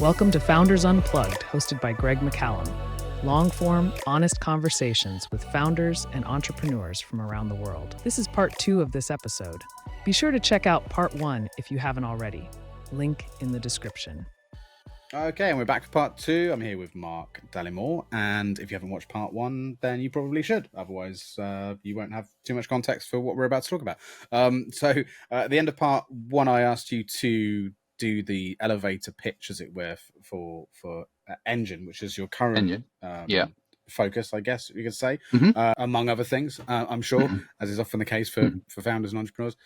Welcome to Founders Unplugged, hosted by Greg McCallum. Long-form, honest conversations with founders and entrepreneurs from around the world. This is part 2 of this episode. Be sure to check out part 1 if you haven't already. Link in the description. Okay, and we're back for part 2. I'm here with Mark Dallimore, and if you haven't watched part 1, then you probably should. Otherwise, you won't have too much context for what we're about to talk about. At the end of part 1, I asked you to do the elevator pitch, as it were, for Engine, which is your current focus, I guess you could say, among other things, I'm sure, as is often the case for founders and entrepreneurs.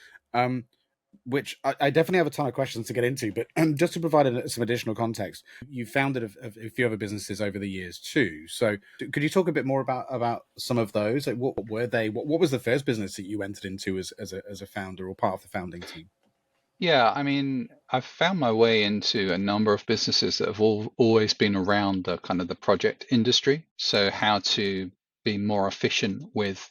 Which I definitely have a ton of questions to get into, but just to provide some additional context, you founded a few other businesses over the years too. So could you talk a bit more about some of those? Like, what were they? What was the first business that you entered into as a founder or part of the founding team? Yeah, I mean, I've found my way into a number of businesses that have always been around the kind of the project industry. So how to be more efficient with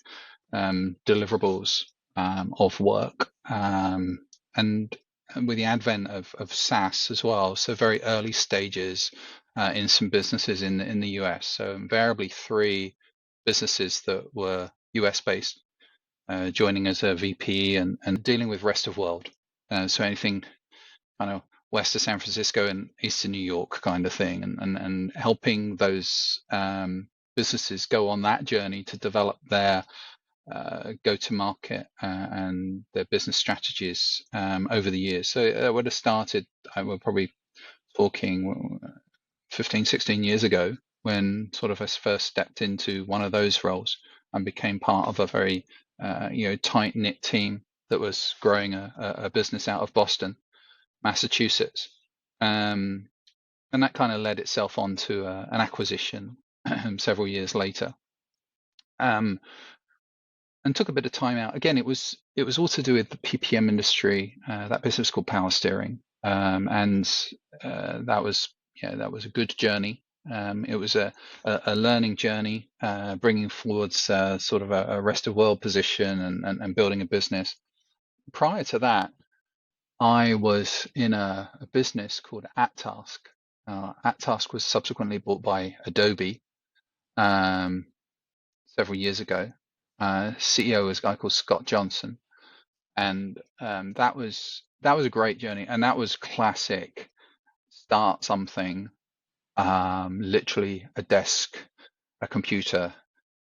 deliverables of work, and with the advent of SaaS as well. So very early stages in some businesses in the US. So invariably 3 businesses that were US based, joining as a VP and dealing with rest of world. So anything kind of west of San Francisco and east of New York kind of thing, and helping those businesses go on that journey to develop their go-to-market and their business strategies over the years. So it would have started, we're probably talking 15, 16 years ago, when sort of I first stepped into one of those roles and became part of a very tight-knit team that was growing a business out of Boston, Massachusetts. And that kind of led itself on to an acquisition several years later. And took a bit of time out. Again, it was all to do with the PPM industry. That business was called Power Steering, and that was a good journey. It was a learning journey, bringing forwards sort of a rest of world position and building a business. Prior to that, I was in a business called AtTask. AtTask was subsequently bought by Adobe several years ago. CEO was a guy called Scott Johnson, and that was a great journey, and that was classic start something, literally a desk, a computer,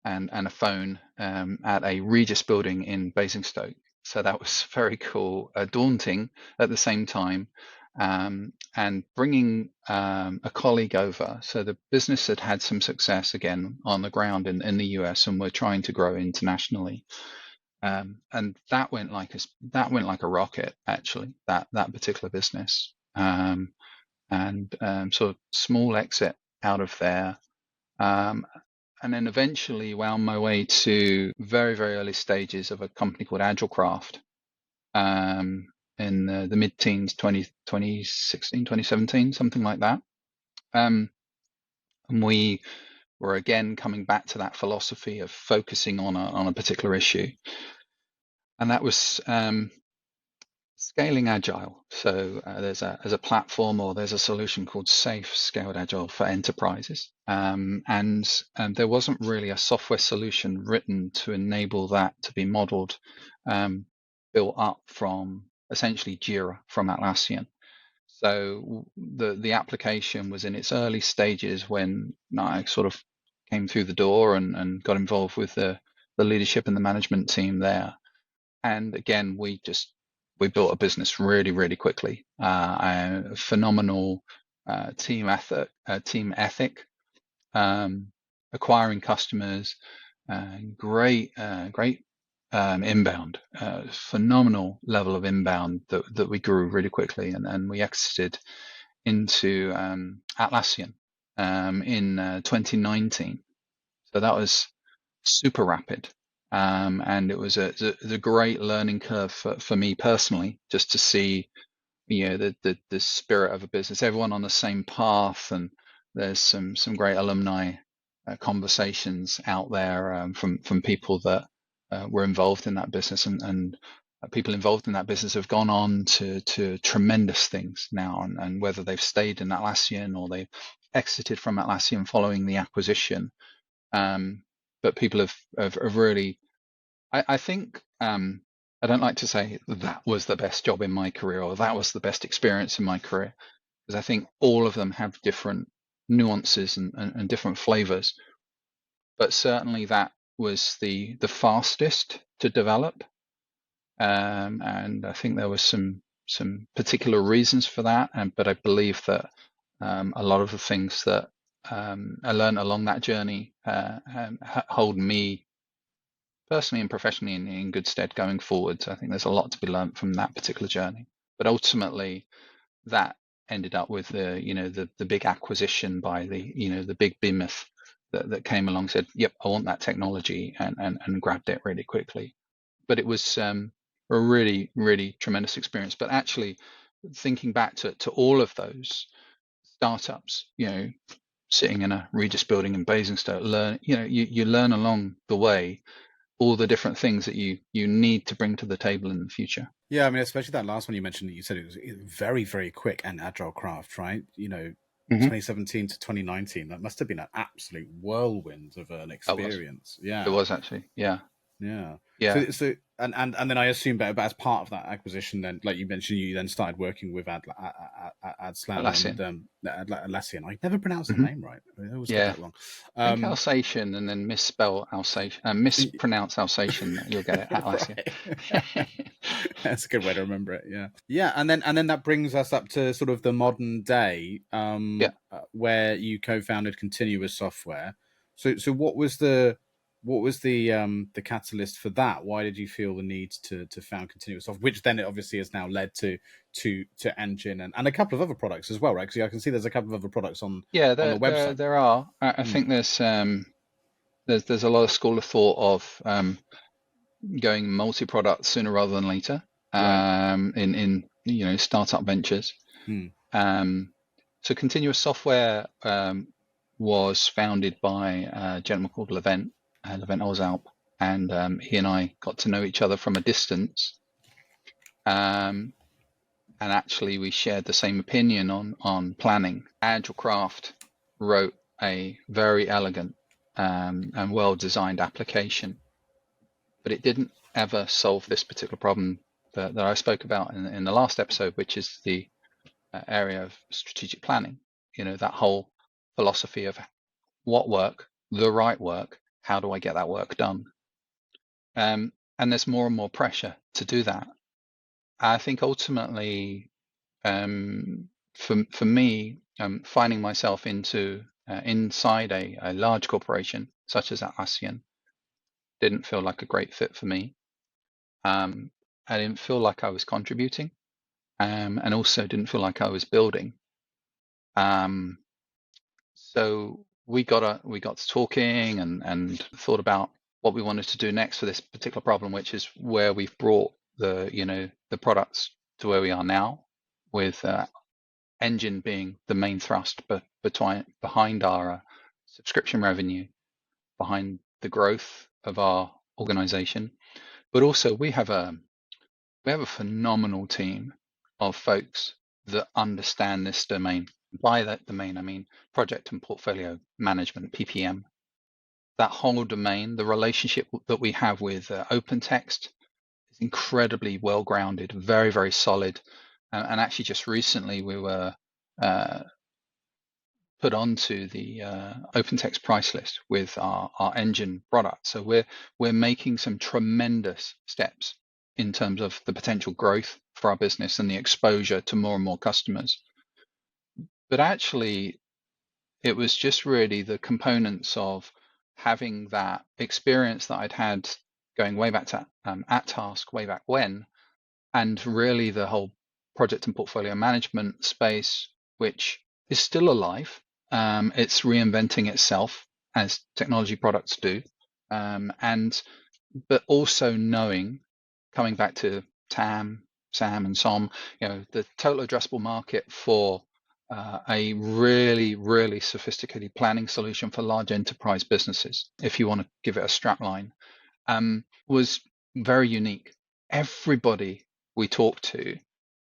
and a phone at a Regis building in Basingstoke. So that was very cool, daunting at the same time, and bringing a colleague over. So the business had some success again on the ground in the US, and we're trying to grow internationally. And that went like a rocket, actually. That particular business, and sort of small exit out of there. And then eventually wound my way to very, very early stages of a company called Agilecraft in the mid-teens, 2016, 2017, something like that. And we were again coming back to that philosophy of focusing on a particular issue. And that was scaling agile. So there's a platform, or there's a solution called Safe Scaled Agile for enterprises. And there wasn't really a software solution written to enable that to be modeled, built up from essentially Jira from Atlassian. So the application was in its early stages when I sort of came through the door and got involved with the leadership and the management team there. And again, we built a business really, really quickly. A phenomenal team ethic, acquiring customers, great inbound, phenomenal level of inbound that we grew really quickly, and we exited into Atlassian in 2019. So that was super rapid. And it was a great learning curve for me personally, just to see, the spirit of a business, everyone on the same path, and there's some great alumni conversations out there from people that were involved in that business, and people involved in that business have gone on to tremendous things now, and whether they've stayed in Atlassian or they've exited from Atlassian following the acquisition. But people have really, I think, I don't like to say that was the best job in my career or that was the best experience in my career, because I think all of them have different nuances and different flavors. But certainly that was the fastest to develop. And I think there was some particular reasons for that. But I believe that a lot of the things that I learned along that journey hold me personally and professionally in good stead going forward. So I think there's a lot to be learned from that particular journey. But ultimately, that ended up with the big acquisition by the big behemoth that came along, said, "Yep, I want that technology," and grabbed it really quickly. But it was a really, really tremendous experience. But actually, thinking back to all of those startups, sitting in a Regis building in Basingstoke, you learn along the way all the different things that you need to bring to the table in the future. Yeah, I mean, especially that last one you mentioned, that you said it was very, very quick and agile craft, right? 2017 to 2019, that must have been an absolute whirlwind of an experience. It was actually, yeah. Yeah. So and then I assume but as part of that acquisition, then, like you mentioned, you then started working with Atlassian. and Atlassian. I never pronounced the name right. I always get that wrong. I think Alsatian, and then misspell Alsatian, mispronounce Alsatian. You'll get it, Atlassian. That's a good way to remember it. Yeah. And then that brings us up to sort of the modern day, where you co-founded Continuous Software. So what was the catalyst for that? Why did you feel the need to found Continuous Software, which then it obviously has now led to Engine and a couple of other products as well, right? Because I can see there's a couple of other products on the website. There are. I think there's a lot of school of thought of going multi-product sooner rather than later, in startup ventures. So Continuous Software was founded by a gentleman called Levent Ozalp, and he and I got to know each other from a distance. And actually, we shared the same opinion on planning. Agile Craft wrote a very elegant and well-designed application, but it didn't ever solve this particular problem that I spoke about in the last episode, which is the area of strategic planning. That whole philosophy of what work, the right work, how do I get that work done? And there's more and more pressure to do that. I think ultimately, for me, finding myself inside a large corporation such as Atlassian didn't feel like a great fit for me. I didn't feel like I was contributing, and also didn't feel like I was building. So we got to talking and thought about what we wanted to do next for this particular problem, which is where we've brought the products to where we are now, with Engine being the main thrust, but behind our subscription revenue, behind the growth of our organization. But also we have a phenomenal team of folks that understand this domain. By that domain, I mean project and portfolio management, PPM. That whole domain, the relationship that we have with OpenText is incredibly well grounded, very, very solid. And actually, just recently we were put onto the OpenText price list with our Engine product. So we're making some tremendous steps in terms of the potential growth for our business and the exposure to more and more customers. But actually, it was just really the components of having that experience that I'd had going way back to @Task way back when, and really the whole project and portfolio management space, which is still alive. It's reinventing itself as technology products do, but also knowing, coming back to Sam, and Som, the total addressable market for a really, really sophisticated planning solution for large enterprise businesses, if you want to give it a strap line, was very unique. everybody we talk to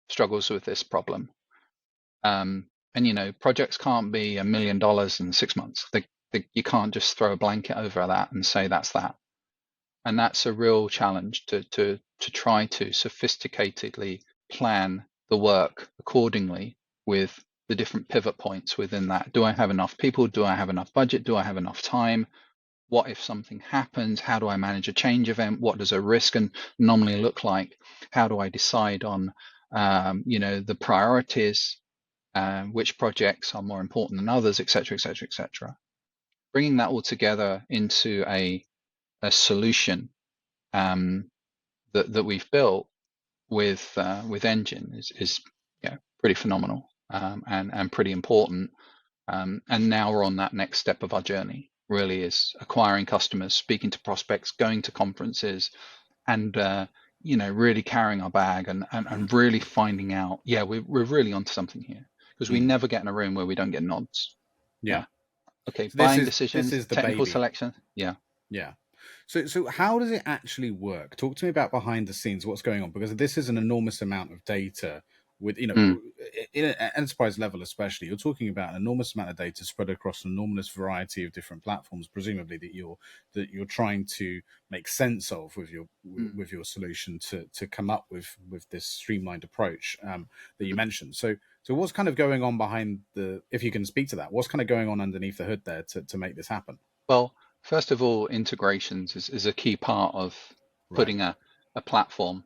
struggles with this problem. And projects can't be $1 million in 6 months. You can't just throw a blanket over that and say that's that. And that's a real challenge to try to sophisticatedly plan the work accordingly with the different pivot points within that. Do I have enough people? Do I have enough budget? Do I have enough time? What if something happens? How do I manage a change event? What does a risk and anomaly look like? How do I decide on the priorities, which projects are more important than others, et cetera, et cetera, et cetera. Bringing that all together into a solution that we've built with Engine is pretty phenomenal, and pretty important. And now we're on that next step of our journey. Really is acquiring customers, speaking to prospects, going to conferences, and really carrying our bag and really finding out. Yeah, we're really onto something here, because we never get in a room where we don't get nods. Yeah. Okay. So Buying this decisions, is the technical baby. selection. Yeah. Yeah. So how does it actually work? Talk to me about behind the scenes, what's going on, because this is an enormous amount of data with, in an enterprise level, especially. You're talking about an enormous amount of data spread across an enormous variety of different platforms, presumably that you're trying to make sense of with your solution to come up with this streamlined approach that you mentioned. So what's kind of going on behind if you can speak to that, what's kind of going on underneath the hood there to make this happen? Well, first of all, integrations is a key part of putting a platform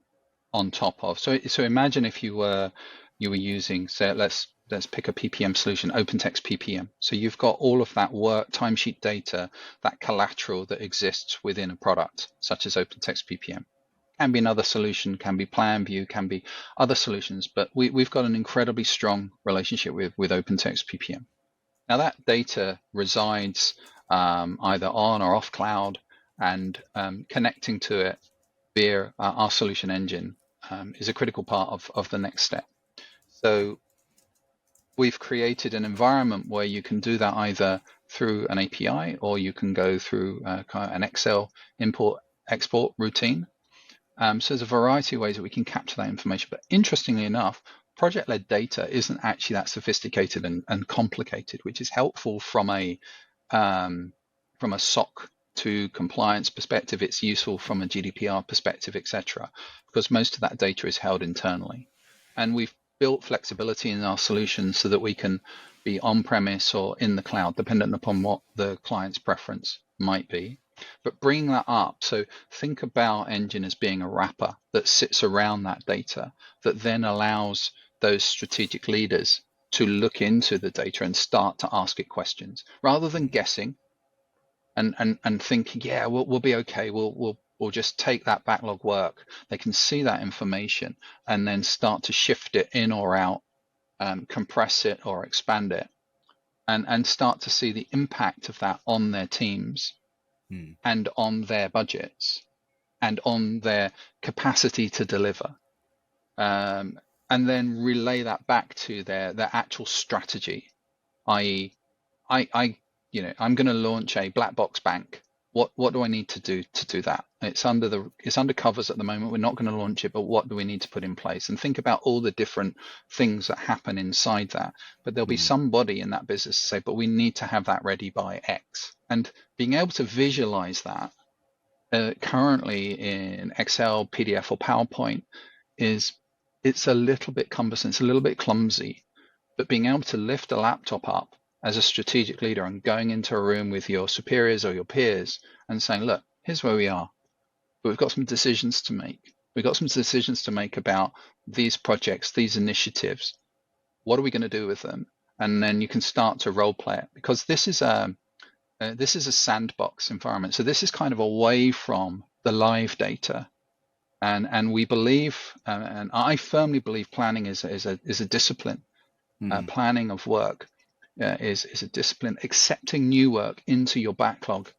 on top of. So imagine if you were using, say, let's pick a PPM solution, OpenText PPM. So you've got all of that work, timesheet data, that collateral that exists within a product, such as OpenText PPM. Can be another solution, can be PlanView, can be other solutions, but we've got an incredibly strong relationship with OpenText PPM. Now that data resides either on or off cloud, and connecting to it via our solution engine is a critical part of the next step. So we've created an environment where you can do that either through an API, or you can go through an Excel import-export routine. So there's a variety of ways that we can capture that information. But interestingly enough, project-led data isn't actually that sophisticated and complicated, which is helpful from a SOC to compliance perspective. It's useful from a GDPR perspective, etc., because most of that data is held internally. And we've built flexibility in our solutions so that we can be on-premise or in the cloud, dependent upon what the client's preference might be. But bringing that up, so think about Engine as being a wrapper that sits around that data, that then allows those strategic leaders to look into the data and start to ask it questions, rather than guessing and thinking, yeah, we'll be okay. We'll just take that backlog work. They can see that information and then start to shift it in or out, compress it or expand it, and start to see the impact of that on their teams and on their budgets and on their capacity to deliver, and then relay that back to their actual strategy, i.e., I'm going to launch a black box bank. What do I need to do that? It's under covers at the moment. We're not going to launch it, but what do we need to put in place? And think about all the different things that happen inside that. But there'll be somebody in that business to say, but we need to have that ready by X. And being able to visualize that currently in Excel, PDF, or PowerPoint it's a little bit cumbersome. It's a little bit clumsy. But being able to lift a laptop up as a strategic leader and going into a room with your superiors or your peers and saying, look, here's where we are, but we've got some decisions to make. We've got some decisions to make about these projects, these initiatives. What are we going to do with them? And then you can start to role play it, because this is a sandbox environment. So this is kind of away from the live data. And we believe, and I firmly believe, planning is a discipline. Planning of work is a discipline. Accepting new work into your backlog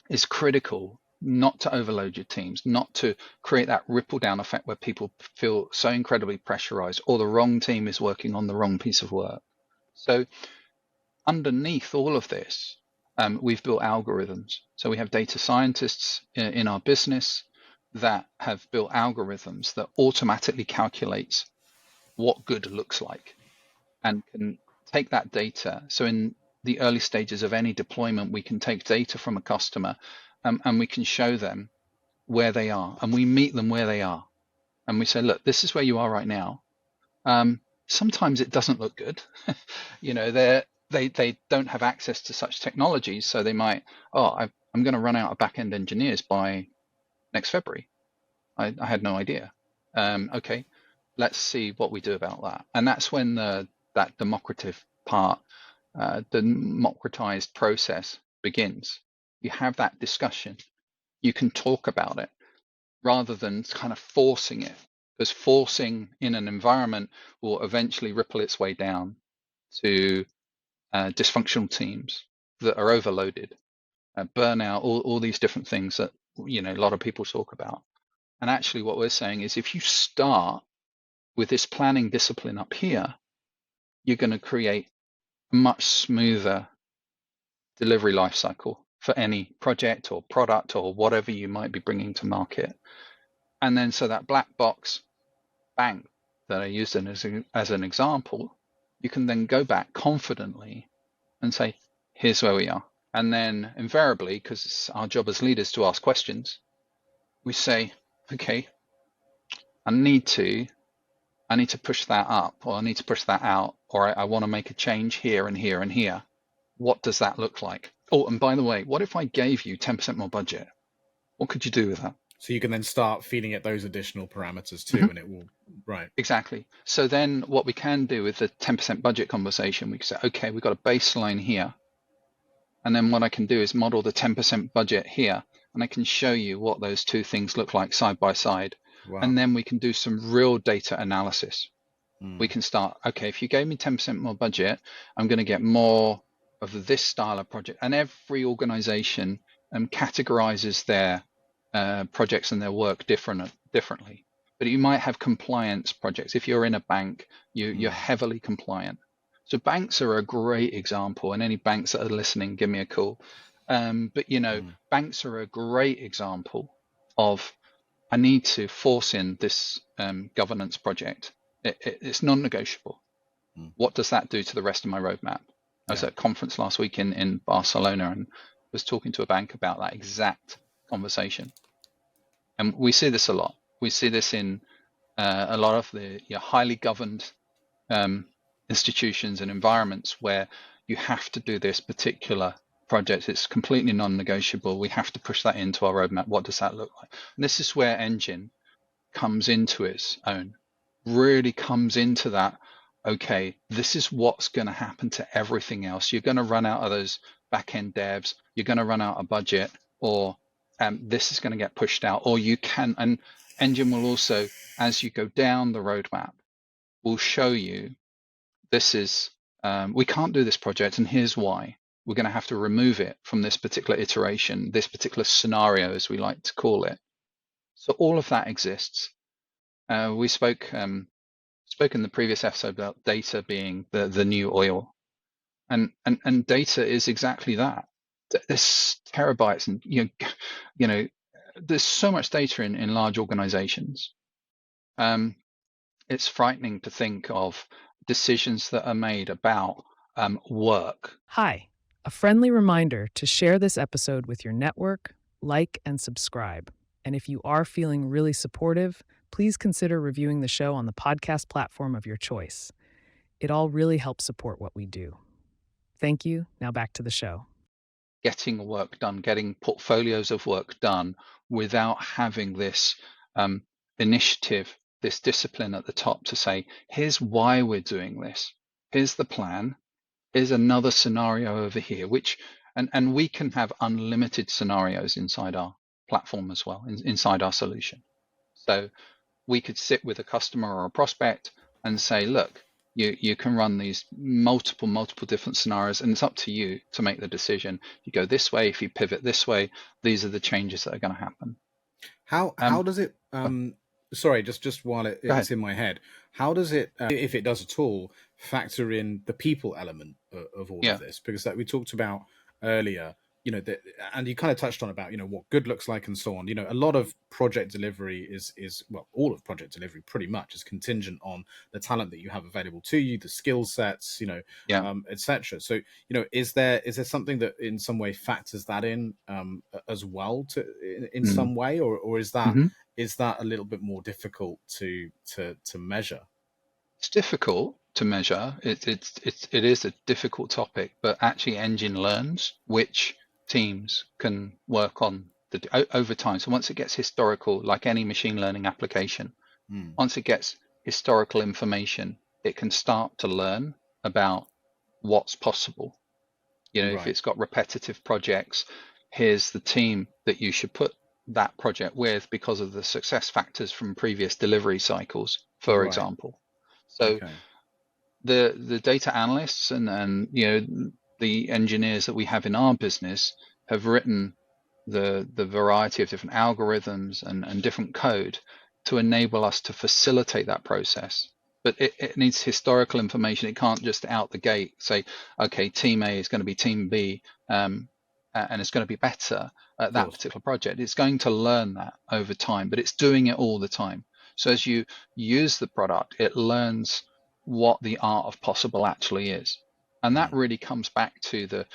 is critical, not to overload your teams, not to create that ripple down effect where people feel so incredibly pressurized, or the wrong team is working on the wrong piece of work. So underneath all of this, we've built algorithms. So we have data scientists in our business. that have built algorithms that automatically calculates what good looks like and can take that data. So in the early stages of any deployment, we can take data from a customer and we can show them where they are, and we meet them where they are. And we say, look, this is where you are right now. Sometimes it doesn't look good. They don't have access to such technologies, so they might, I'm going to run out of back-end engineers by next February. I had no idea. Okay, let's see what we do about that. And that's when that democrative part, the democratized process begins. You have that discussion. You can talk about it rather than kind of forcing it, because forcing in an environment will eventually ripple its way down to dysfunctional teams that are overloaded, burnout, all these different things that a lot of people talk about. And actually what we're saying is if you start with this planning discipline up here, you're going to create a much smoother delivery lifecycle for any project or product or whatever you might be bringing to market. And then so that black box bank that I used as an example, you can then go back confidently and say, here's where we are. And then invariably, because it's our job as leaders to ask questions, we say, okay, I need to push that up, or I need to push that out, or I want to make a change here and here and here. What does that look like? Oh, and by the way, what if I gave you 10% more budget? What could you do with that? So you can then start feeding it those additional parameters too, and it will, right. Exactly. So then what we can do with the 10% budget conversation, we can say, okay, we've got a baseline here. And then what I can do is model the 10% budget here, and I can show you what those two things look like side by side. Wow. And then we can do some real data analysis. We can start, okay, if you gave me 10% more budget, I'm going to get more of this style of project. And every organization categorizes their projects and their work differently. But you might have compliance projects. If you're in a bank, you're heavily compliant. So banks are a great example, and any banks that are listening, give me a call. But banks are a great example of, I need to force in this governance project. It's non-negotiable. What does that do to the rest of my roadmap? I was at a conference last week in Barcelona and was talking to a bank about that exact conversation. And we see this a lot. We see this in a lot of the highly governed institutions and environments where you have to do this particular project. It's completely non-negotiable. We have to push that into our roadmap. What does that look like? And this is where Engine comes into its own, really comes into that. Okay, this is what's going to happen to everything else. You're going to run out of those back-end devs. You're going to run out of budget, or this is going to get pushed out, or you can. And Engine will also, as you go down the roadmap, will show you this is we can't do this project, and here's why. We're going to have to remove it from this particular iteration, this particular scenario, as we like to call it. So all of that exists. We spoke in the previous episode about data being the new oil, and data is exactly that. There's terabytes, and there's so much data in large organizations. It's frightening to think of decisions that are made about work. Hi, a friendly reminder to share this episode with your network, like, and subscribe. And if you are feeling really supportive, please consider reviewing the show on the podcast platform of your choice. It all really helps support what we do. Thank you. Now back to the show. Getting work done, getting portfolios of work done without having this initiative, this discipline at the top to say, here's why we're doing this. Here's the plan. Here's another scenario over here, and we can have unlimited scenarios inside our platform as well, inside our solution. So we could sit with a customer or a prospect and say, look, you can run these multiple different scenarios, and it's up to you to make the decision. You go this way, if you pivot this way, these are the changes that are going to happen. How does it sorry, just while it's in my head, how does it, if it does at all, factor in the people element of all of this? Because like we talked about earlier, and you kind of touched on about what good looks like and so on. A lot of project delivery is well, all of project delivery pretty much is contingent on the talent that you have available to you, the skill sets, Yeah. etc. So is there something that in some way factors that in as well in some way, or is that Mm-hmm. a little bit more difficult to measure? It's difficult to measure. It is a difficult topic, but actually Engine learns which teams can work on over time. So once it gets historical, like any machine learning application, once it gets historical information, it can start to learn about what's possible. If Right. it's got repetitive projects, here's the team that you should put that project with because of the success factors from previous delivery cycles, for Right. example. So Okay. the data analysts and the engineers that we have in our business have written the variety of different algorithms and different code to enable us to facilitate that process. But it needs historical information. It can't just out the gate say, okay, team A is going to be team B, and it's going to be better at Of that course. particular project. It's going to learn that over time, but it's doing it all the time. So as you use the product, it learns what the art of possible actually is. And that really comes back to the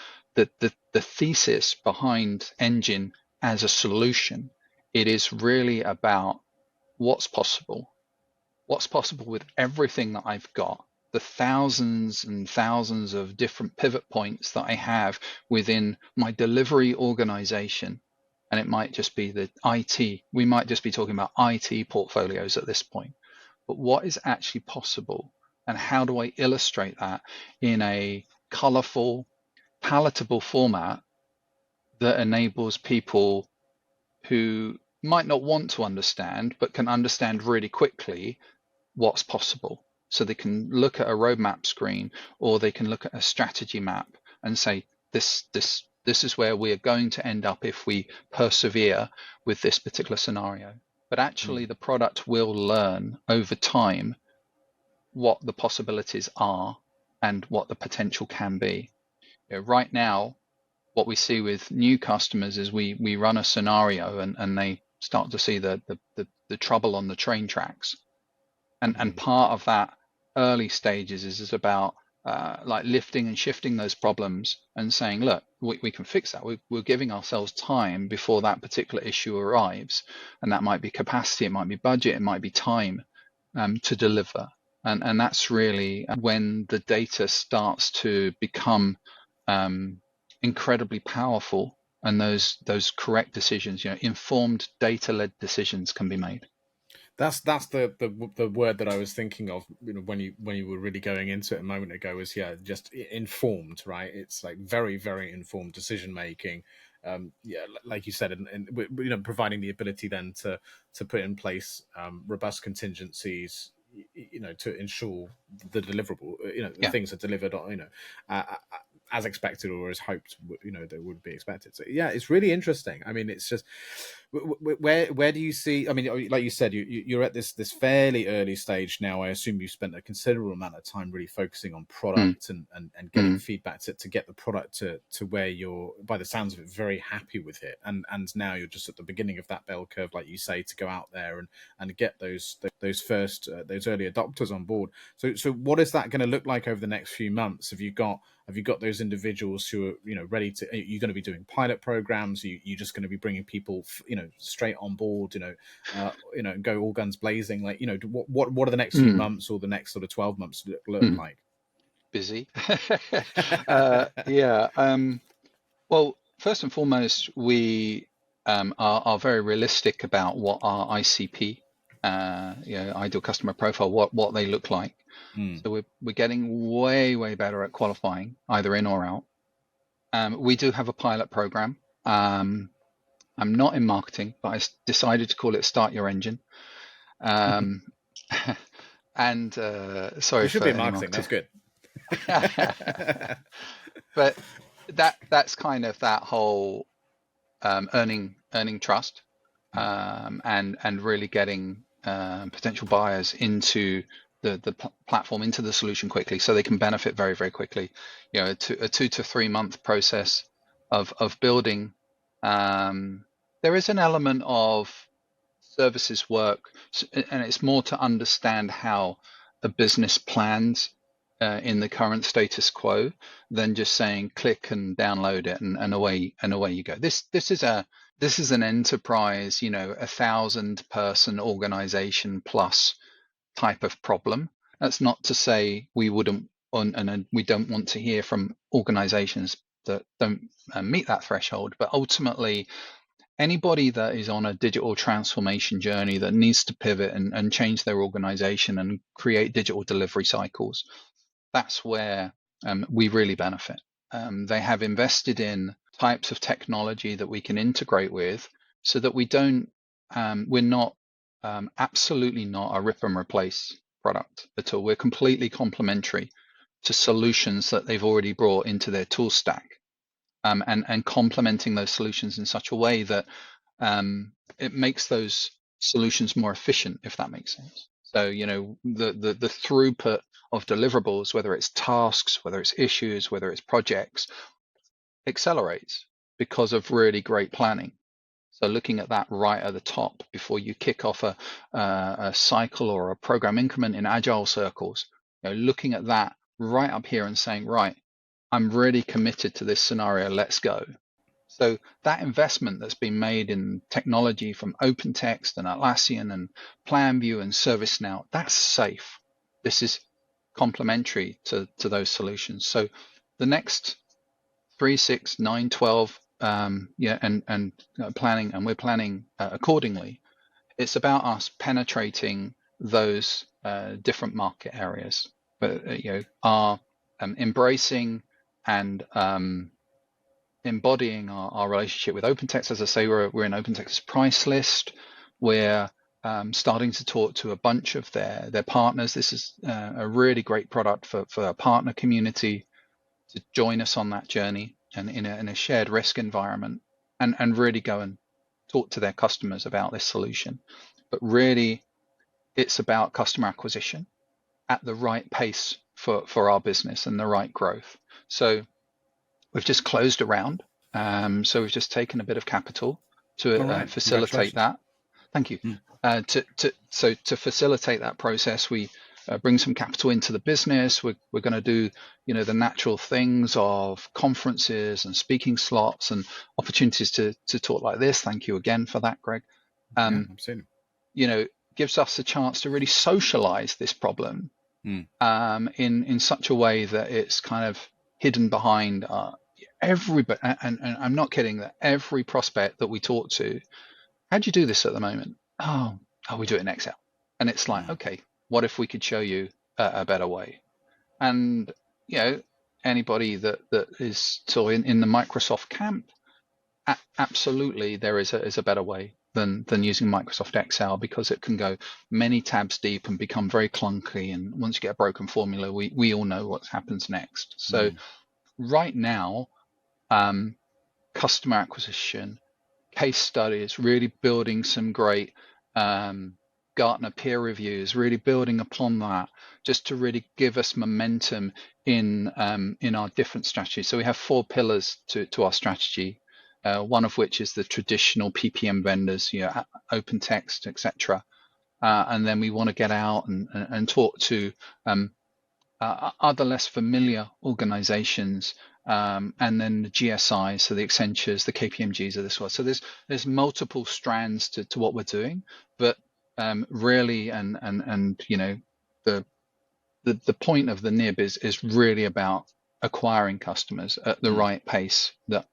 thesis behind Engine as a solution. It is really about what's possible with everything that I've got, the thousands and thousands of different pivot points that I have within my delivery organization. And it might just be the IT. We might just be talking about IT portfolios at this point. But what is actually possible, and how do I illustrate that in a colorful, palatable format that enables people who might not want to understand, but can understand really quickly what's possible. So they can look at a roadmap screen, or they can look at a strategy map and say, this is where we are going to end up if we persevere with this particular scenario. But actually, the product will learn over time what the possibilities are and what the potential can be. Right now, what we see with new customers is we run a scenario and they start to see the trouble on the train tracks. And part of that early stages is about like lifting and shifting those problems and saying, look, we can fix that. We're giving ourselves time before that particular issue arrives. And that might be capacity, it might be budget, it might be time to deliver. And that's really when the data starts to become incredibly powerful, and those correct decisions, informed data-led decisions can be made. That's the word that I was thinking of, when you were really going into it a moment ago, was just informed, right? It's like very, very informed decision making. Like you said, and providing the ability then to put in place robust contingencies, to ensure the deliverable, the things are delivered on, as expected or as hoped, they would be expected. So yeah, it's really interesting. I mean, it's just where do you see? I mean, like you said, you're at this fairly early stage now. I assume you spent a considerable amount of time really focusing on product and getting feedback to get the product to where you're, by the sounds of it, very happy with it. And now you're just at the beginning of that bell curve, like you say, to go out there and get those first those early adopters on board. So what is that going to look like over the next few months? Have you got those individuals who are ready to? Are you going to be doing pilot programs? You're just going to be bringing people straight on board, and go all guns blazing? Like, what are the next few months or the next sort of 12 months look like? Busy. Well, first and foremost, we are very realistic about what our ICP, ideal customer profile, what they look like. So we're getting way better at qualifying, either in or out. We do have a pilot program. I'm not in marketing, but I decided to call it Start Your Engine. And sorry, you should for be in any marketing. That's good. But that's kind of that whole earning trust, and really getting potential buyers into the platform, into the solution quickly, so they can benefit very quickly. A 2 to 3 month process of building. There is an element of services work, and it's more to understand how a business plans in the current status quo than just saying click and download it and away you go. This is an enterprise, 1,000-person organization plus type of problem. That's not to say we wouldn't and we don't want to hear from organizations that don't meet that threshold, but ultimately anybody that is on a digital transformation journey that needs to pivot and change their organization and create digital delivery cycles, that's where we really benefit. They have invested in types of technology that we can integrate with so that we're not absolutely not a rip and replace product at all. We're completely complementary to solutions that they've already brought into their tool stack. And complementing those solutions in such a way that it makes those solutions more efficient, if that makes sense. So, the throughput of deliverables, whether it's tasks, whether it's issues, whether it's projects, accelerates because of really great planning. So looking at that right at the top before you kick off a cycle or a program increment in agile circles, looking at that right up here and saying, right, I'm really committed to this scenario, let's go. So that investment that's been made in technology from OpenText and Atlassian and PlanView and ServiceNow, that's safe. This is complementary to those solutions. So the next 3, 6, 9, 12, and planning, and we're planning accordingly. It's about us penetrating those different market areas, but are embracing and embodying our relationship with OpenText. As I say, we're in OpenText's price list. We're starting to talk to a bunch of their partners. This is a really great product for our partner community to join us on that journey and in a shared risk environment, and really go and talk to their customers about this solution. But really, it's about customer acquisition at the right pace for our business and the right growth. So we've just closed a round. So we've just taken a bit of capital to facilitate that. Thank you. To facilitate that process, we bring some capital into the business. We're going to do, the natural things of conferences and speaking slots and opportunities to talk like this. Thank you again for that, Greg. Absolutely. Gives us a chance to really socialize this problem in such a way that it's kind of hidden behind everybody. And I'm not kidding, that every prospect that we talk to, how do you do this at the moment? Oh, we do it in Excel. And it's like, okay, what if we could show you a better way? And, anybody that is sort of in the Microsoft camp, absolutely there is a better way than using Microsoft Excel, because it can go many tabs deep and become very clunky. And once you get a broken formula, we all know what happens next. So right now, customer acquisition, case studies, really building some great Gartner peer reviews, really building upon that, just to really give us momentum in our different strategies. So we have 4 pillars to our strategy, one of which is the traditional PPM vendors, OpenText, etc. And then we want to get out and talk to other less familiar organizations, and then the GSIs, so the Accentures, the KPMGs of this world. So there's multiple strands to what we're doing, but really, and the point of the NIB is really about acquiring customers at the right pace that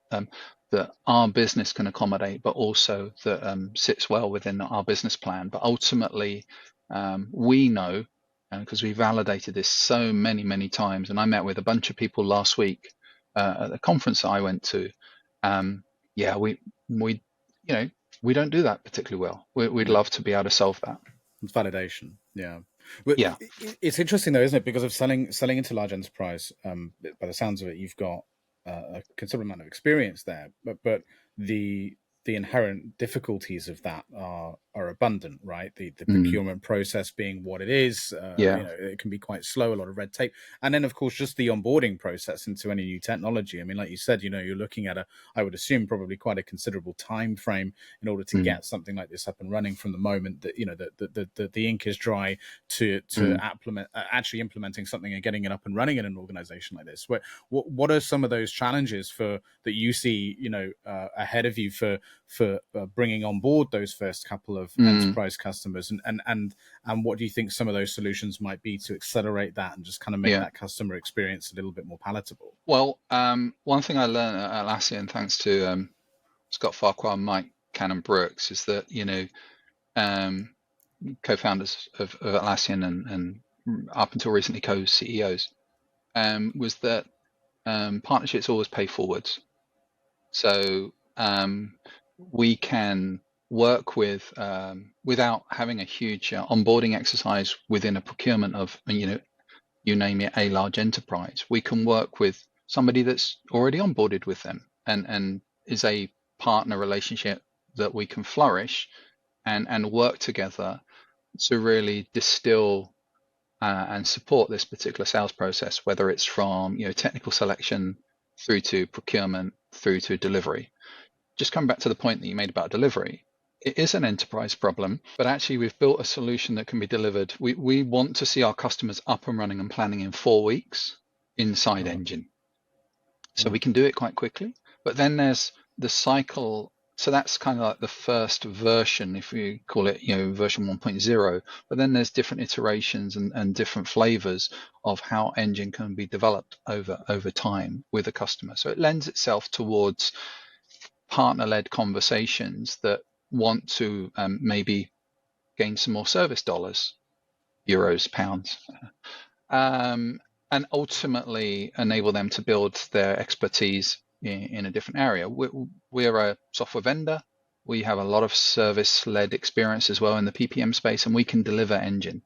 our business can accommodate, but also that sits well within our business plan. But ultimately, we know, because we validated this so many times, and I met with a bunch of people last week at the conference that I went to. We don't do that particularly well. We'd love to be able to solve that. It's validation. Yeah. It's interesting though, isn't it? Because of selling into large enterprise, by the sounds of it, you've got a considerable amount of experience there, but the the inherent difficulties of that are abundant, right? The Mm. procurement process being what it is, Yeah. you know, it can be quite slow, a lot of red tape, and then of course just the onboarding process into any new technology. I mean, like you said, you know, you're looking at I would assume probably quite a considerable time frame in order to Mm. get something like this up and running from the moment that, you know, the ink is dry to actually implementing something and getting it up and running in an organization like this. What are some of those challenges that you see, you know, ahead of you for bringing on board those first couple of enterprise customers, and what do you think some of those solutions might be to accelerate that and just kind of make that customer experience a little bit more palatable? Well, one thing I learned at Atlassian, thanks to Scott Farquhar and Mike Cannon-Brooks, is that, you know, co-founders of Atlassian and up until recently co-CEOs, was that partnerships always pay forwards. So we can work with without having a huge onboarding exercise within a procurement of, you know, you name it, a large enterprise. We can work with somebody that's already onboarded with them and is a partner relationship that we can flourish and work together to really distill and support this particular sales process, whether it's from, you know, technical selection through to procurement through to delivery. Just come back to the point that you made about delivery. It is an enterprise problem, but actually we've built a solution that can be delivered. We want to see our customers up and running and planning in 4 weeks inside Engine. So we can do it quite quickly, but then there's the cycle. So that's kind of like the first version, if we call it, you know, version 1.0, but then there's different iterations and different flavors of how Engine can be developed over time with a customer. So it lends itself towards partner-led conversations that want to maybe gain some more service dollars, euros, pounds, and ultimately enable them to build their expertise in a different area. We're a software vendor. We have a lot of service-led experience as well in the PPM space, and we can deliver Engine.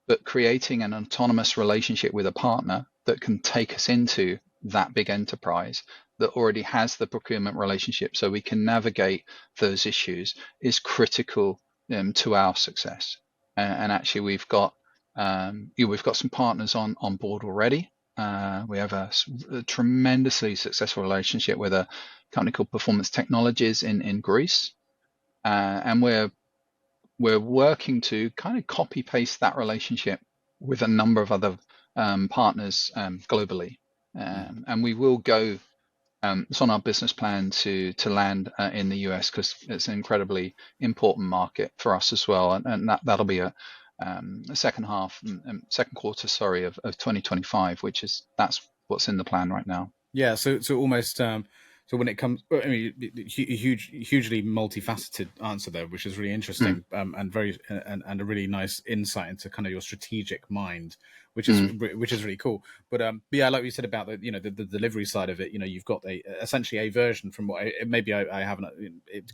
But creating an autonomous relationship with a partner that can take us into that big enterprise that already has the procurement relationship so we can navigate those issues is critical to our success. And actually we've got some partners on board already. We have a tremendously successful relationship with a company called Performance Technologies in Greece, and we're working to kind of copy paste that relationship with a number of other partners globally, and we will go. It's on our business plan to land in the US because it's an incredibly important market for us as well, and that'll be a second quarter, of 2025, that's what's in the plan right now. Yeah, so almost so when it comes, I mean, hugely multifaceted answer there, which is really interesting, and a really nice insight into kind of your strategic mind, which is really cool. But yeah, like we said about the, you know, the delivery side of it, you know, you've got essentially a version from what maybe I haven't.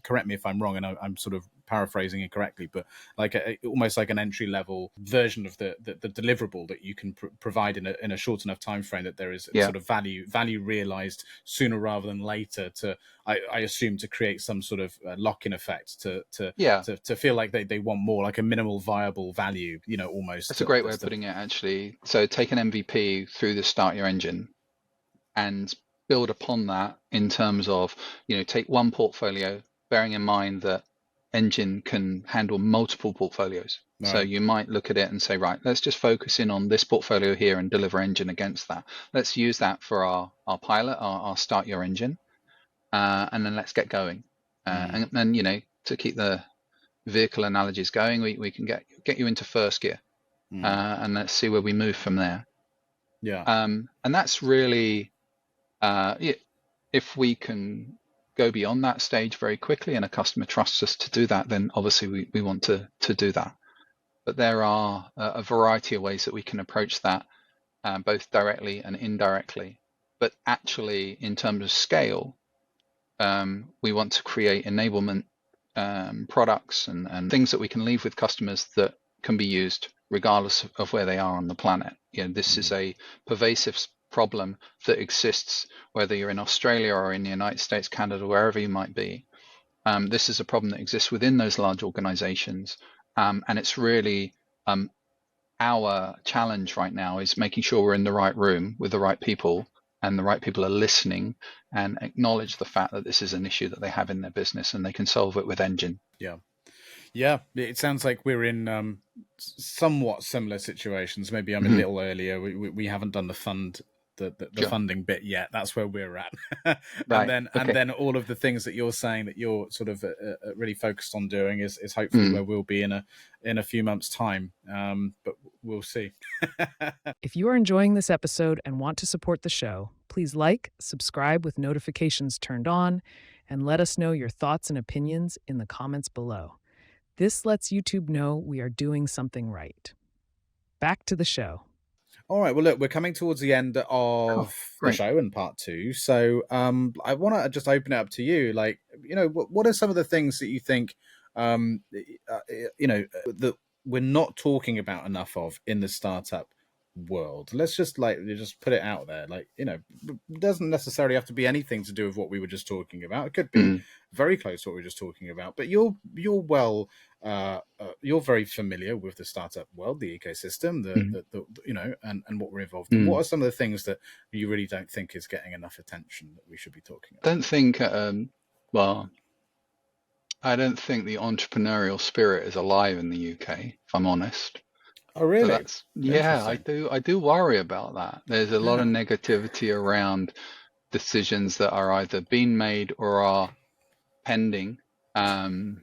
Correct me if I'm wrong, and I'm sort of paraphrasing incorrectly, but like almost like an entry level version of the deliverable that you can provide in a short enough time frame that there is sort of value realized sooner rather than later, to I assume to create some sort of lock-in effect to feel like they want more, like a minimal viable value, you know, almost. That's a great way of putting it, actually. So take an MVP through the Start Your Engine and build upon that in terms of, you know, take one portfolio, bearing in mind that Engine can handle multiple portfolios. Right. So you might look at it and say, right, let's just focus in on this portfolio here and deliver Engine against that. Let's use that for our pilot, our Start Your Engine, and then let's get going. And then, you know, to keep the vehicle analogies going, we can get you into first gear, and let's see where we move from there. Yeah. And that's really, if we can go beyond that stage very quickly and a customer trusts us to do that, then obviously we want to do that. But there are a variety of ways that we can approach that, both directly and indirectly. But actually, in terms of scale, we want to create enablement products and things that we can leave with customers that can be used regardless of where they are on the planet. You know, this is a pervasive problem that exists whether you're in Australia or in the United States, Canada, wherever you might be. This is a problem that exists within those large organizations. And it's really our challenge right now is making sure we're in the right room with the right people, and the right people are listening and acknowledge the fact that this is an issue that they have in their business and they can solve it with Engine. Yeah, it sounds like we're in somewhat similar situations. Maybe I'm a Mhm. little earlier. We haven't done the Sure. funding bit yet. That's where we're at. Right. And Okay. then all of the things that you're saying that you're sort of really focused on doing is hopefully Mm. where we'll be in a few months' time. But we'll see. If you are enjoying this episode and want to support the show, please like, subscribe with notifications turned on, and let us know your thoughts and opinions in the comments below. This lets YouTube know we are doing something right. Back to the show. All right. Well, look, we're coming towards the end Cool. of the Great. show and part two. So I want to just open it up to you. Like, what are some of the things that you think, that we're not talking about enough of in the startup world? Let's just put it out there. Like, it doesn't necessarily have to be anything to do with what we were just talking about. It could be Mm. very close to what we were just talking about. But you're very familiar with the startup world, the ecosystem, Mm. and what we're involved in. Mm. What are some of the things that you really don't think is getting enough attention that we should be talking about? Don't think, well, I don't think the entrepreneurial spirit is alive in the UK, if I'm honest. Oh, So really? that's, yeah, Interesting. I do worry about that. There's a lot of Yeah. negativity around decisions that are either being made or are pending. One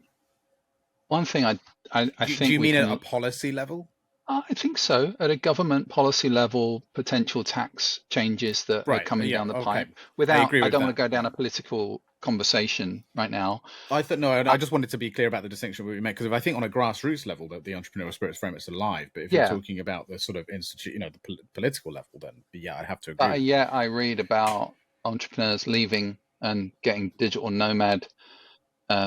thing I Do think you we mean at a can, policy level? I think so, at a government policy level, potential tax changes that are Right. coming Yeah. down the Okay. pipe. I Without, agree I with don't want that. to go down Yeah. a political conversation right now. I thought no. Uh, I just wanted to be clear about the distinction we make, because if I think on a grassroots level that the entrepreneurial spirit is very much alive, but if you're yeah, talking about the sort of institute, the political level, then yeah, I have to agree but with you. yeah, I read about entrepreneurs leaving and getting digital nomad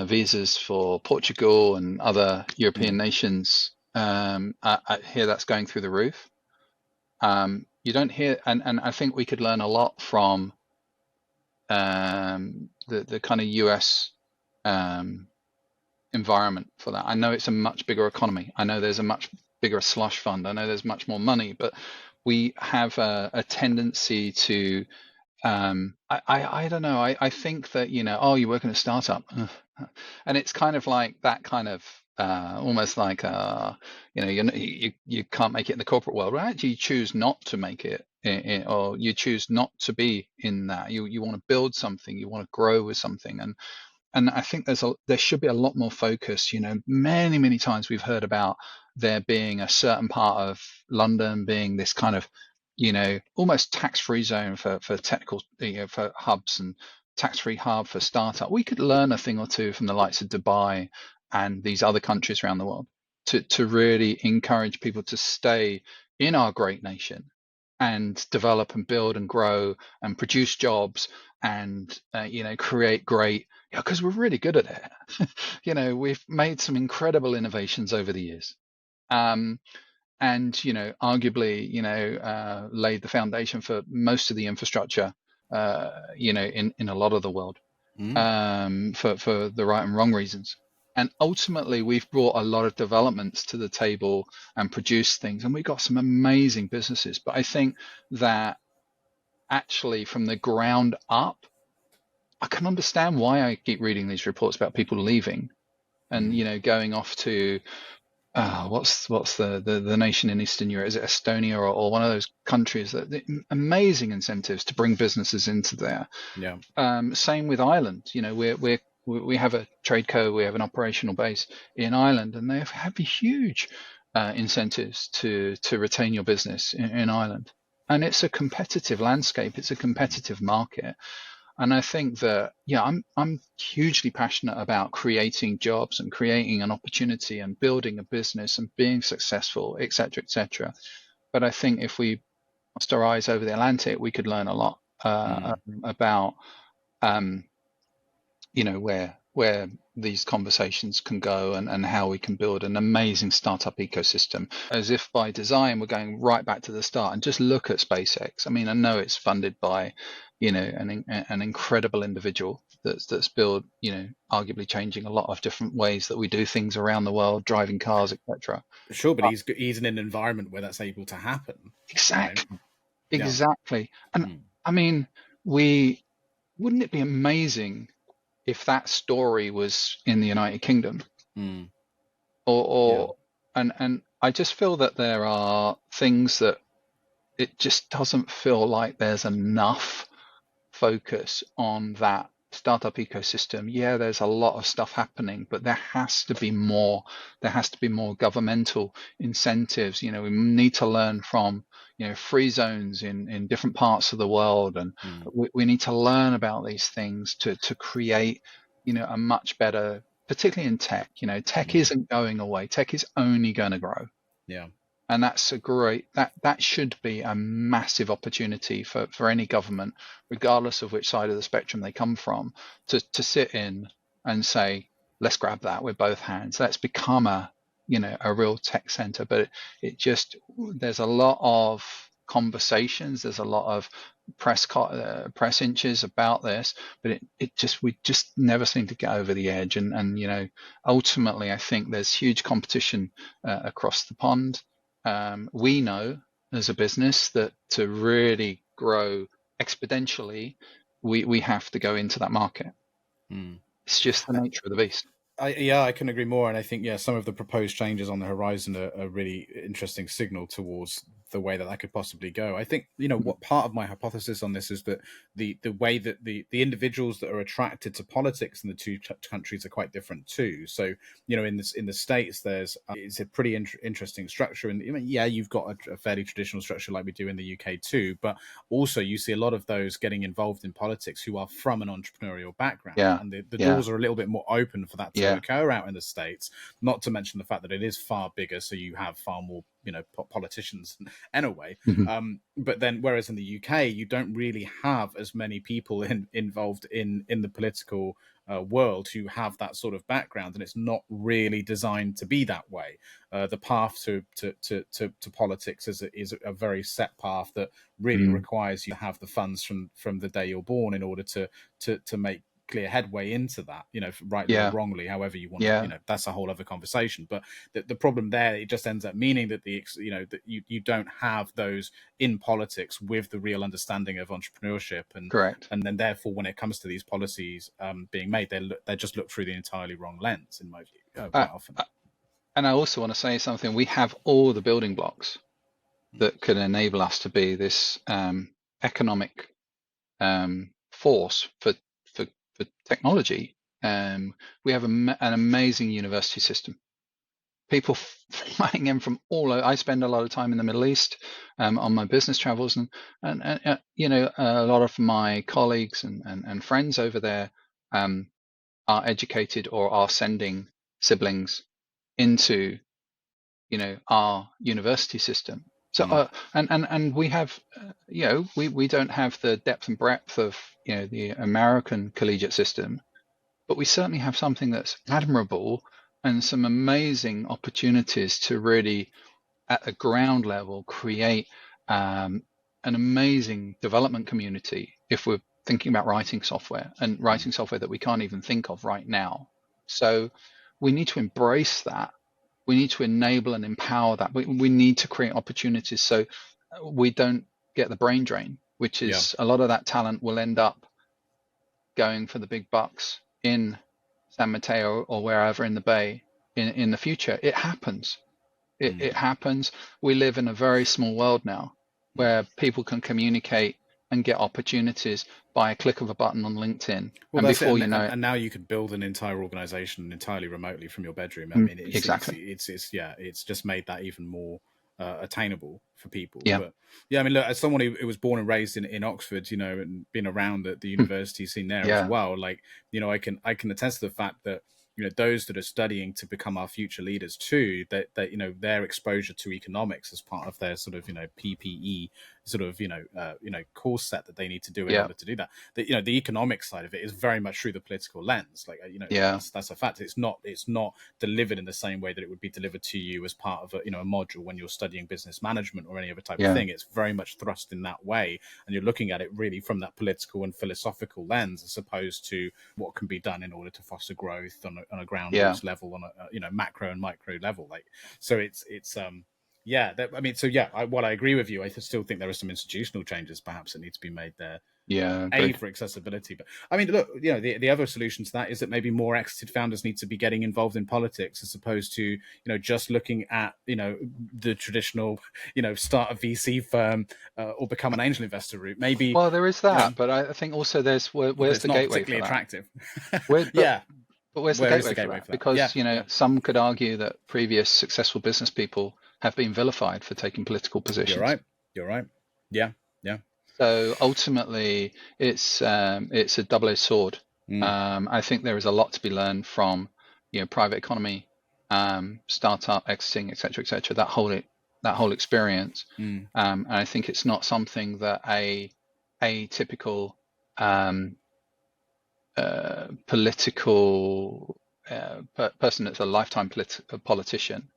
visas for Portugal and other European Mm. nations. I hear that's going through the roof. You don't hear, and I think we could learn a lot from the kind of US environment for that. I know it's a much bigger economy. I know there's a much bigger slush fund. I know there's much more money, but we have a tendency to I don't know. I think that, oh, you work in a startup. And it's kind of like that kind of almost like you can't make it in the corporate world. Well, actually, you choose not to make it, or you choose not to be in that. You want to build something. You want to grow with something, and I think there should be a lot more focus. Many times we've heard about there being a certain part of London being this kind of, almost tax-free zone for technical, for hubs, and tax-free hub for startup. We could learn a thing or two from the likes of Dubai and these other countries around the world to really encourage people to stay in our great nation and develop and build and grow and produce jobs and create great, because we're really good at it. We've made some incredible innovations over the years, and arguably laid the foundation for most of the infrastructure in a lot of the world, Mm. for the right and wrong reasons. And ultimately, we've brought a lot of developments to the table and produced things, and we've got some amazing businesses. But I think that actually, from the ground up, I can understand why I keep reading these reports about people leaving and Mm. going off to what's the nation in Eastern Europe? Is it Estonia or one of those countries that amazing incentives to bring businesses into there. Yeah. Same with Ireland. We have a trade co, we have an operational base in Ireland, and they have huge incentives to retain your business in Ireland. And it's a competitive landscape. It's a Mm. competitive market. And I think that, yeah, I'm hugely passionate about creating jobs and creating an opportunity and building a business and being successful, et cetera, et cetera. But I think if we cast our eyes over the Atlantic, we could learn a lot Mm. about where these conversations can go, and how we can build an amazing startup ecosystem. As if by design, we're going right back to the start and just look at SpaceX. I mean, I know it's funded by an incredible individual that's built, arguably changing a lot of different ways that we do things around the world, driving cars, etc. Sure, but he's in an environment where that's able to happen. Exactly, Yeah. exactly. And Mm. I mean, wouldn't it be amazing if that story was in the United Kingdom? Mm. or and I just feel that there are things that it just doesn't feel like there's enough focus on that startup ecosystem. Yeah, there's a lot of stuff happening, but there has to be more. There has to be more governmental incentives. We need to learn from free zones in different parts of the world, and we need to learn about these things to create a much better, particularly in tech. Tech isn't going away. Tech is only going to grow. Yeah. And that's that should be a massive opportunity for any government, regardless of which side of the spectrum they come from, to sit in and say, let's grab that with both hands. Let's become a real tech center. But there's a lot of conversations, there's a lot of press inches about this, but we just never seem to get over the edge. And ultimately, I think there's huge competition across the pond. We know as a business that to really grow exponentially, we have to go into that market. It's just the nature of the beast. I can agree more, and I think some of the proposed changes on the horizon are a really interesting signal towards the way that could possibly go. I think what part of my hypothesis on this is that the way that the individuals that are attracted to politics in the two countries are quite different too. So in the States, it's a pretty interesting structure, and you've got a fairly traditional structure like we do in the UK too, but also you see a lot of those getting involved in politics who are from an entrepreneurial background, and the doors are a little bit more open for that to occur out in the States, not to mention the fact that it is far bigger, so you have far more politicians anyway. But then whereas in the UK you don't really have as many people involved in the political world who have that sort of background, and it's not really designed to be that way. The path to politics is a very set path that really requires you to have the funds from the day you're born in order to make clear headway into that, rightly or wrongly, however you want to, that's a whole other conversation. But the problem there, it just ends up meaning that that you don't have those in politics with the real understanding of entrepreneurship, and correct. And then therefore when it comes to these policies being made, they just look through the entirely wrong lens, in my view, quite often. And I also want to say something. We have all the building blocks that could enable us to be this economic force for technology. We have an amazing university system. People flying in from all over. I spend a lot of time in the Middle East on my business travels, and a lot of my colleagues and friends over there are educated or are sending siblings into our university system. So and we have we don't have the depth and breadth of the American collegiate system, but we certainly have something that's admirable and some amazing opportunities to really at the ground level create an amazing development community if we're thinking about writing software that we can't even think of right now. So we need to embrace that. We need to enable and empower that. We need to create opportunities so we don't get the brain drain, which is a lot of that talent will end up going for the big bucks in San Mateo or wherever in the Bay in the future. It happens. It happens. We live in a very small world now where people can communicate and get opportunities by a click of a button on LinkedIn. Well, and before and now you could build an entire organization entirely remotely from your bedroom. I mean, it's just made that even more attainable for people. But I mean, look, as someone who was born and raised in Oxford, and been around the university scene there as well, like, I can attest to the fact that those that are studying to become our future leaders too, that their exposure to economics as part of their sort of PPE sort of course set that they need to do in Yeah. order to do that. The economic side of it is very much through the political lens. Like Yeah. that's a fact. It's not delivered in the same way that it would be delivered to you as part of a module when you're studying business management or any other type of thing. It's very much thrust in that way, and you're looking at it really from that political and philosophical lens, as opposed to what can be done in order to foster growth on a ground roots level, on a macro and micro level. Like, so while I agree with you, I still think there are some institutional changes perhaps that need to be made there. For accessibility. But I mean, look, the other solution to that is that maybe more exited founders need to be getting involved in politics, as opposed to just looking at the traditional start a VC firm or become an angel investor route. Maybe there is that, but I think also there's where's the gateway for that? Attractive. But where's the gateway for that? Because some could argue that previous successful business people have been vilified for taking political positions. You're right. Yeah. So ultimately, it's a double-edged sword. I think there is a lot to be learned from private economy, startup exiting, etc., that whole experience. And I think it's not something that a typical political person that's a lifetime politician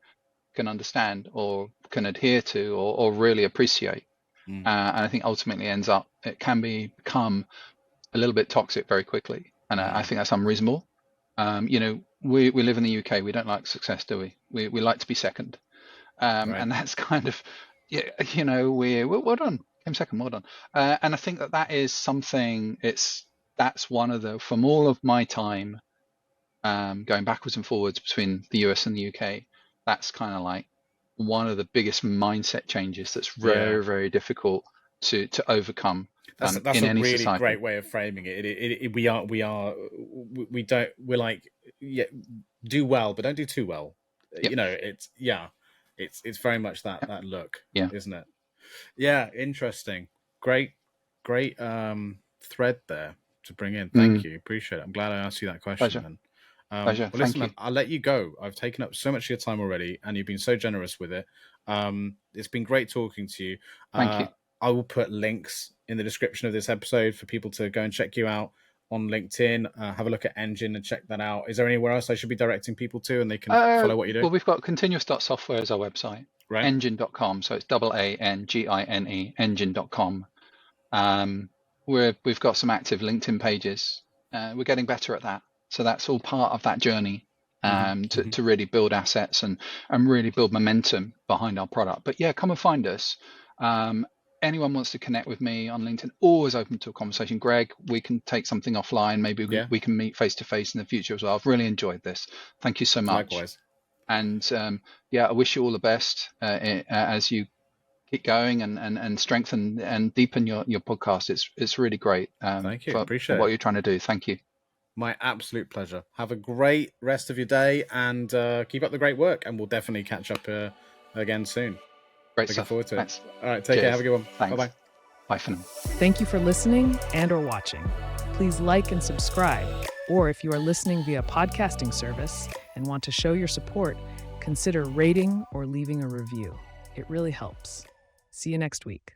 can understand or can adhere to or really appreciate. And I think ultimately it can become a little bit toxic very quickly, and I think that's unreasonable. We live in the UK. We don't like success, do we? We like to be second, and that's kind of we're well done, came second, well done. And I think that is something. That's one of from all of my time going backwards and forwards between the US and the UK. That's kind of like one of the biggest mindset changes that's very, very difficult to overcome. That's in a any really society. great way of framing it. Do well, but don't do too well. It's very much that look, isn't it? Yeah, interesting. Great thread there to bring in. Thank you, appreciate it. I'm glad I asked you that question. Pleasure. Well, listen, man, I'll let you go. I've taken up so much of your time already, and you've been so generous with it. It's been great talking to you. Thank you. I will put links in the description of this episode for people to go and check you out on LinkedIn. Have a look at Engine and check that out. Is there anywhere else I should be directing people to, and they can follow what you do? Well, we've got continuous.software as our website, right? Engine.com. So it's ANGINE, engine.com. We've got some active LinkedIn pages. We're getting better at that. So that's all part of that journey to really build assets and really build momentum behind our product. But come and find us. Anyone wants to connect with me on LinkedIn, always open to a conversation. Greg, we can take something offline. Maybe we can meet face to face in the future as well. I've really enjoyed this. Thank you so much. Likewise. And I wish you all the best as you keep going and strengthen and deepen your podcast. It's really great. Thank you. Appreciate what you're trying to do. Thank you. My absolute pleasure. Have a great rest of your day, and keep up the great work. And we'll definitely catch up again soon. Great Looking stuff. forward to Thanks. it. All right, take care. Have a good one. Thanks. Bye-bye. Bye for now. Thank you for listening and/or watching. Please like and subscribe. Or if you are listening via podcasting service and want to show your support, consider rating or leaving a review. It really helps. See you next week.